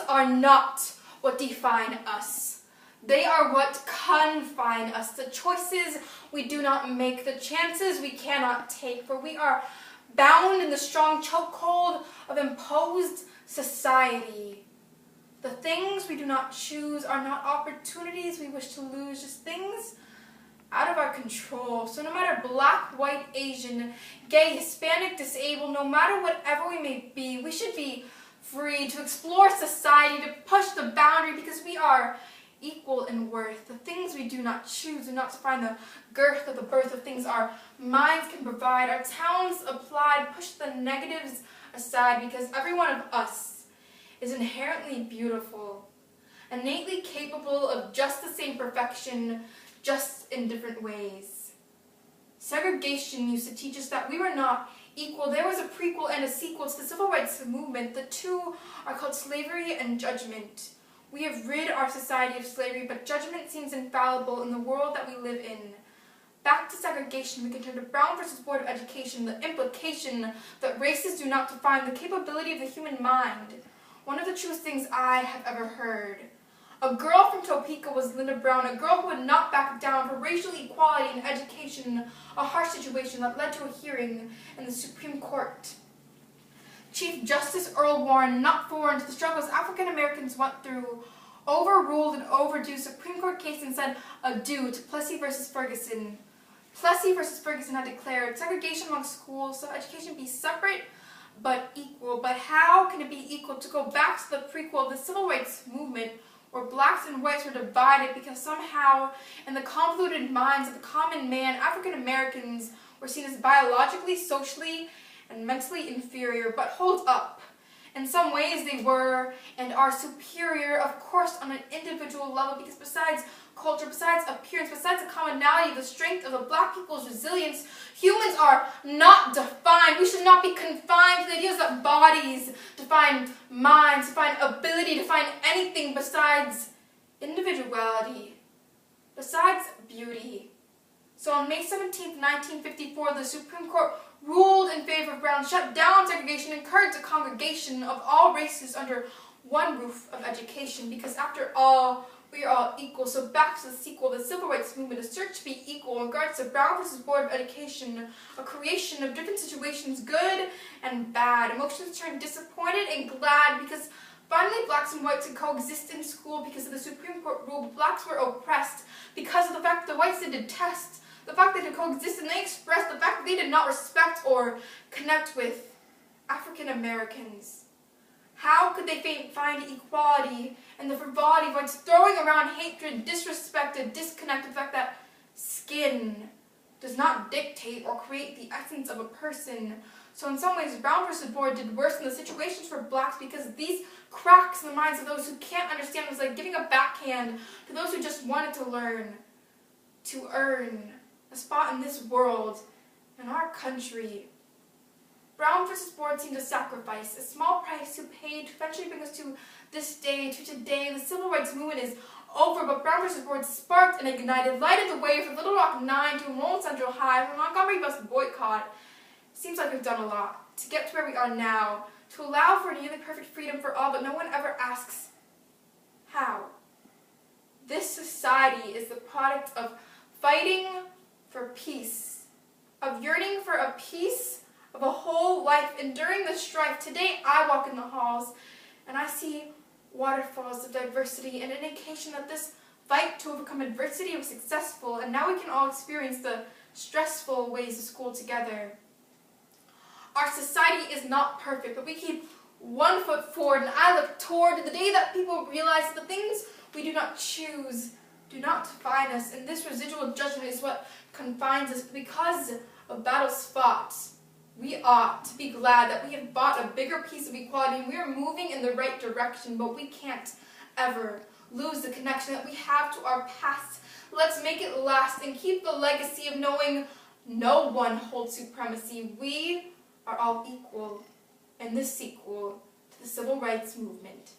are not what define us. They are what confine us. The choices we do not make, the chances we cannot take, for we are bound in the strong chokehold of imposed society. The things we do not choose are not opportunities we wish to lose, just things out of our control. So no matter black, white, Asian, gay, Hispanic, disabled, no matter whatever we may be, we should be free to explore society, to push the boundary, because we are equal in worth. The things we do not choose do not define the girth of the birth of things our minds can provide. Our talents applied push the negatives aside, because every one of us is inherently beautiful, innately capable of just the same perfection, just in different ways. Segregation used to teach us that we were not equal. There was a prequel and a sequel to the civil rights movement. The two are called slavery and judgment. We have rid our society of slavery, but judgment seems infallible in the world that we live in. Back to segregation, we can turn to Brown versus Board of Education, the implication that races do not define the capability of the human mind. One of the truest things I have ever heard. A girl from Topeka was Linda Brown, a girl who would not back down for racial equality in education, a harsh situation that led to a hearing in the Supreme Court. Chief Justice Earl Warren, not foreign to the struggles African Americans went through, overruled an overdue Supreme Court case and said adieu to Plessy versus Ferguson. Plessy versus Ferguson had declared segregation among schools, so education be separate but equal. But how can it be equal? To go back to the prequel of the civil rights movement, where blacks and whites were divided because somehow in the convoluted minds of the common man, African Americans were seen as biologically, socially, and mentally inferior. But hold up. In some ways they were and are superior, of course, on an individual level, because besides culture, besides appearance, besides the commonality, the strength of the black people's resilience, humans are not defined. We should not be confined to the ideas that bodies define minds, define ability, define anything besides individuality, besides beauty. So on May 17, 1954, the Supreme Court ruled in favor of Brown, shut down segregation, encouraged the congregation of all races under one roof of education, because after all, we are all equal. So back to the sequel, the civil rights movement, a search to be equal in regards to Brown versus Board of Education, a creation of different situations, good and bad. Emotions turned disappointed and glad, because finally blacks and whites could coexist in school because of the Supreme Court rule. Blacks were oppressed because of the fact that the whites did detest, the fact that they coexist, and they expressed the fact that they did not respect or connect with African Americans. How could they find equality in the frivolity of whites throwing around hatred, disrespect, and disconnect, the fact that skin does not dictate or create the essence of a person? So in some ways, Brown versus Board did worse in the situations for blacks, because these cracks in the minds of those who can't understand was like giving a backhand to those who just wanted to learn, to earn a spot in this world, in our country. Brown versus Board seemed to sacrifice a small price to pay to eventually bring us to this day, to today. The civil rights movement is over, but Brown versus Board sparked and ignited, lighted the way from Little Rock 9 to Lowell Central High, from Montgomery bus boycott. Seems like we've done a lot to get to where we are now, to allow for nearly perfect freedom for all, but no one ever asks how. This society is the product of fighting for peace, of yearning for a peace of a whole life, enduring the strife. Today I walk in the halls and I see waterfalls of diversity, an indication that this fight to overcome adversity was successful, and now we can all experience the stressful ways of school together. Our society is not perfect, but we keep one foot forward, and I look toward the day that people realize that the things we do not choose do not define us, and this residual judgment is what confines us. Because of battles fought, we ought to be glad that we have bought a bigger piece of equality, and we are moving in the right direction, but we can't ever lose the connection that we have to our past. Let's make it last and keep the legacy of knowing no one holds supremacy. We are all equal in this sequel to the civil rights movement.